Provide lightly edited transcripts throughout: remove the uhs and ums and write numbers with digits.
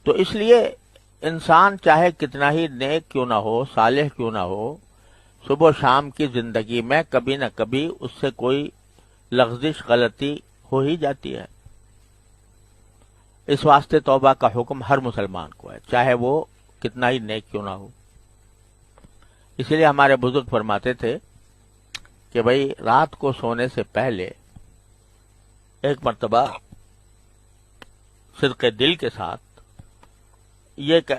تو اس لیے انسان چاہے کتنا ہی نیک کیوں نہ ہو، صالح کیوں نہ ہو، صبح و شام کی زندگی میں کبھی نہ کبھی اس سے کوئی لغزش، غلطی ہو ہی جاتی ہے۔ اس واسطے توبہ کا حکم ہر مسلمان کو ہے، چاہے وہ کتنا ہی نیک کیوں نہ ہو۔ اسی لیے ہمارے بزرگ فرماتے تھے کہ بھئی رات کو سونے سے پہلے ایک مرتبہ صدق دل کے ساتھ یہ کہ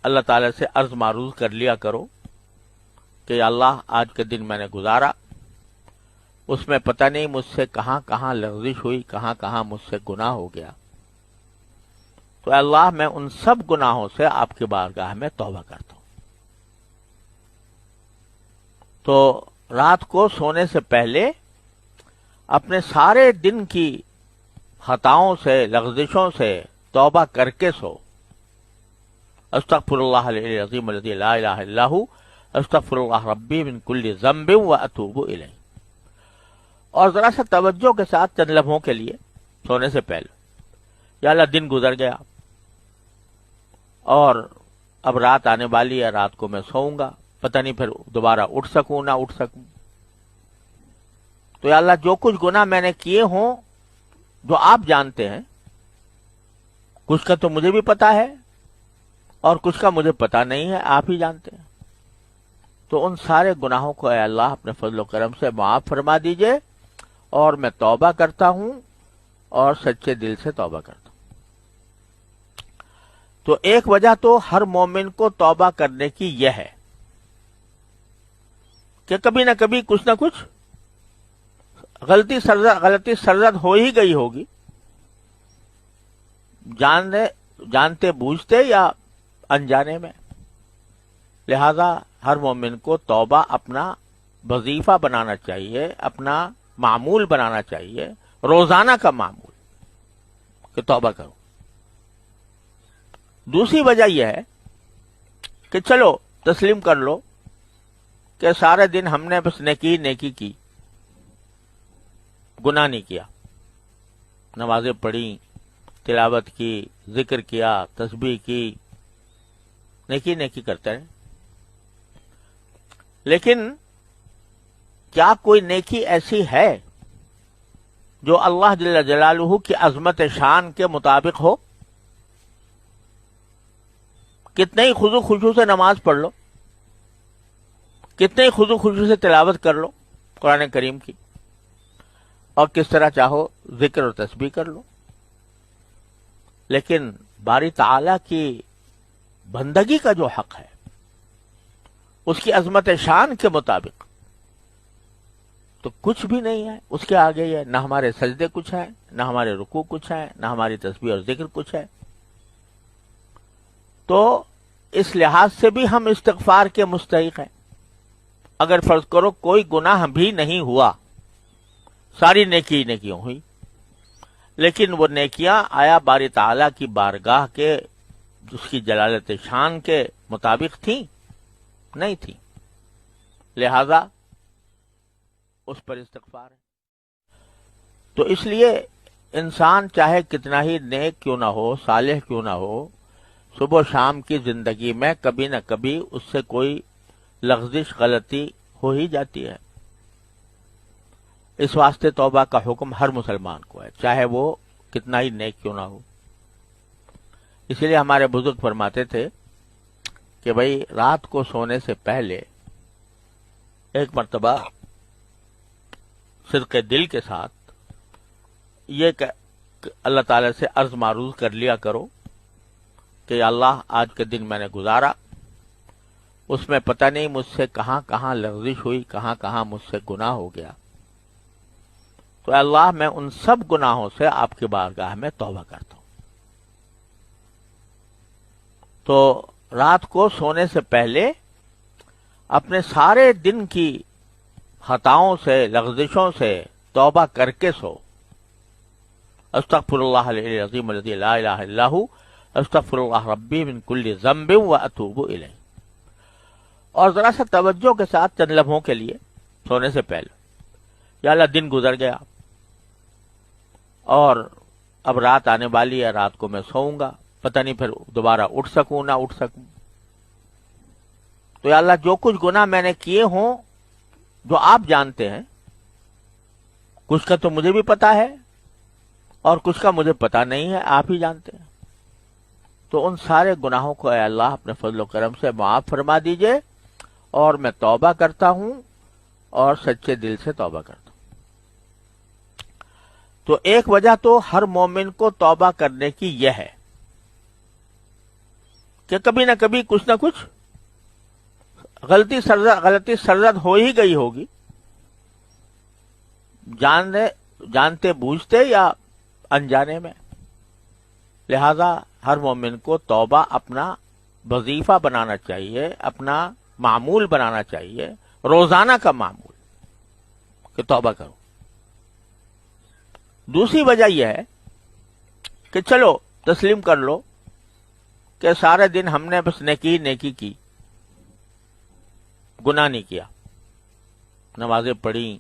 اللہ تعالی سے عرض معروض کر لیا کرو کہ یا اللہ آج کے دن میں نے گزارا، اس میں پتہ نہیں مجھ سے کہاں کہاں لغزش ہوئی، کہاں کہاں مجھ سے گناہ ہو گیا، تو اے اللہ میں ان سب گناہوں سے آپ کی بارگاہ میں توبہ کرتا ہوں۔ تو رات کو سونے سے پہلے اپنے سارے دن کی خطاؤں سے، لغزشوں سے توبہ کر کے سو۔ استغفر اللہ العلی العظیم الذی لا الہ الا ہو، استغفر اللہ ربی من کل ذنب واتوب الیہ۔ اور ذرا سا توجہ کے ساتھ چند لمحوں کے لیے سونے سے پہلے، یا اللہ دن گزر گیا اور اب رات آنے والی ہے، رات کو میں سوؤں گا، پتہ نہیں پھر دوبارہ اٹھ سکوں نہ اٹھ سکوں، تو یا اللہ جو کچھ گناہ میں نے کیے ہوں جو آپ جانتے ہیں، کچھ کا تو مجھے بھی پتا ہے اور کچھ کا مجھے پتا نہیں ہے، آپ ہی جانتے ہیں، تو ان سارے گناہوں کو اے اللہ اپنے فضل و کرم سے معاف فرما دیجئے، اور میں توبہ کرتا ہوں اور سچے دل سے توبہ کرتا ہوں۔ تو ایک وجہ تو ہر مومن کو توبہ کرنے کی یہ ہے کہ کبھی نہ کبھی کچھ نہ کچھ غلطی سرزد ہو ہی گئی ہوگی، جانتے بوجھتے یا انجانے میں۔ لہذا ہر مومن کو توبہ اپنا وظیفہ بنانا چاہیے، اپنا معمول بنانا چاہیے، روزانہ کا معمول کہ توبہ کرو۔ دوسری وجہ یہ ہے کہ چلو تسلیم کر لو کہ سارے دن ہم نے بس نیکی کی، گناہ نہیں کیا، نمازیں پڑھی، تلاوت کی، ذکر کیا، تسبیح کی، نیکی کرتے رہے۔ لیکن کیا کوئی نیکی ایسی ہے جو اللہ جل جلالہ کی عظمت شان کے مطابق ہو؟ کتنے ہی خضوع خشوع سے نماز پڑھ لو، کتنے ہی خضوع خشوع سے تلاوت کر لو قرآن کریم کی، اور کس طرح چاہو ذکر اور تسبیح کر لو، لیکن باری تعالی کی بندگی کا جو حق ہے اس کی عظمت شان کے مطابق تو کچھ بھی نہیں ہے، اس کے آگے یہ نہ ہمارے سجدے کچھ ہیں، نہ ہمارے رکوع کچھ ہیں، نہ ہماری تسبیح اور ذکر کچھ ہے۔ تو اس لحاظ سے بھی ہم استغفار کے مستحق ہیں۔ اگر فرض کرو کوئی گناہ بھی نہیں ہوا، ساری نیکیوں ہوئی، لیکن وہ نیکیاں آیا باری تعالیٰ کی بارگاہ کے اس کی جلالت شان کے مطابق تھیں؟ نہیں تھیں، لہذا اس پر استغفار ہے۔ تو اس لیے انسان چاہے کتنا ہی نیک کیوں نہ ہو، صالح کیوں نہ ہو، صبح و شام کی زندگی میں کبھی نہ کبھی اس سے کوئی لغزش، غلطی ہو ہی جاتی ہے۔ اس واسطے توبہ کا حکم ہر مسلمان کو ہے، چاہے وہ کتنا ہی نیک کیوں نہ ہو۔ اسی لیے ہمارے بزرگ فرماتے تھے کہ بھئی رات کو سونے سے پہلے ایک مرتبہ صدق دل کے ساتھ یہ کہ اللہ تعالی سے عرض معروض کر لیا کرو کہ یا اللہ آج کے دن میں نے گزارا، اس میں پتہ نہیں مجھ سے کہاں کہاں لغزش ہوئی، کہاں کہاں مجھ سے گناہ ہو گیا، تو اے اللہ میں ان سب گناہوں سے آپ کی بارگاہ میں توبہ کرتا ہوں۔ تو رات کو سونے سے پہلے اپنے سارے دن کی خطاؤں سے، لغزشوں سے توبہ کر کے سو۔ استغفر اللہ العلی العظیم الذی لا الہ الا ہو، استغفر اللہ ربی من کل ذنب واتوب الیہ۔ اور ذرا سا توجہ کے ساتھ چند لمحوں کے لیے سونے سے پہلے، یا اللہ دن گزر گیا اور اب رات آنے والی ہے، رات کو میں سوؤں گا، پتہ نہیں پھر دوبارہ اٹھ سکوں نہ اٹھ سکوں. تو یا اللہ جو کچھ گناہ میں نے کیے ہوں جو آپ جانتے ہیں، کچھ کا تو مجھے بھی پتا ہے اور کچھ کا مجھے پتا نہیں ہے، آپ ہی جانتے ہیں. تو ان سارے گناہوں کو اے اللہ اپنے فضل و کرم سے معاف فرما دیجئے، اور میں توبہ کرتا ہوں اور سچے دل سے توبہ کرتا ہوں. تو ایک وجہ تو ہر مومن کو توبہ کرنے کی یہ ہے کہ کبھی نہ کبھی کچھ نہ کچھ غلطی سرزد ہو ہی گئی ہوگی، جانتے بوجھتے یا انجانے میں. لہذا ہر مومن کو توبہ اپنا وظیفہ بنانا چاہیے، اپنا معمول بنانا چاہیے، روزانہ کا معمول کہ توبہ کرو. دوسری وجہ یہ ہے کہ چلو تسلیم کر لو کہ سارے دن ہم نے بس نیکی کی، گناہ نہیں کیا، نمازیں پڑھی،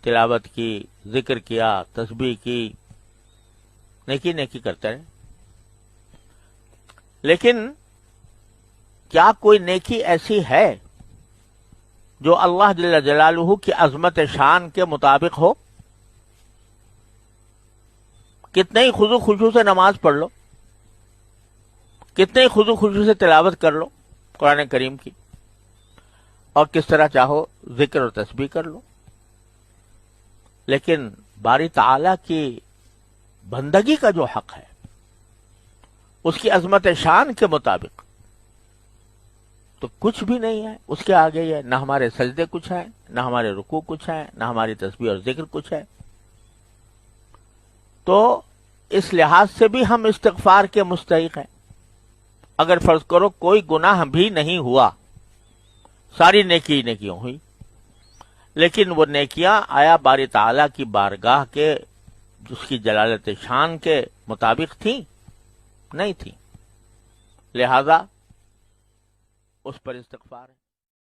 تلاوت کی، ذکر کیا، تسبیح کی، نیکی کرتے رہے. لیکن کیا کوئی نیکی ایسی ہے جو اللہ جل جلالہ کی عظمت شان کے مطابق ہو؟ کتنے ہی خضوع خشوع سے نماز پڑھ لو، کتنے ہی خضوع خشوع سے تلاوت کر لو قرآن کریم کی، اور کس طرح چاہو ذکر اور تسبیح کر لو، لیکن باری تعالی کی بندگی کا جو حق ہے اس کی عظمت شان کے مطابق تو کچھ بھی نہیں ہے. اس کے آگے یہ نہ ہمارے سجدے کچھ ہیں، نہ ہمارے رکوع کچھ ہیں، نہ ہماری تسبیح اور ذکر کچھ ہے. تو اس لحاظ سے بھی ہم استغفار کے مستحق ہیں. اگر فرض کرو کوئی گناہ بھی نہیں ہوا، ساری نیکیوں ہوئی، لیکن وہ نیکیاں آیا باری تعالیٰ کی بارگاہ کے جس کی جلالت شان کے مطابق تھیں؟ نہیں تھیں. لہذا اس پر استغفار ہے.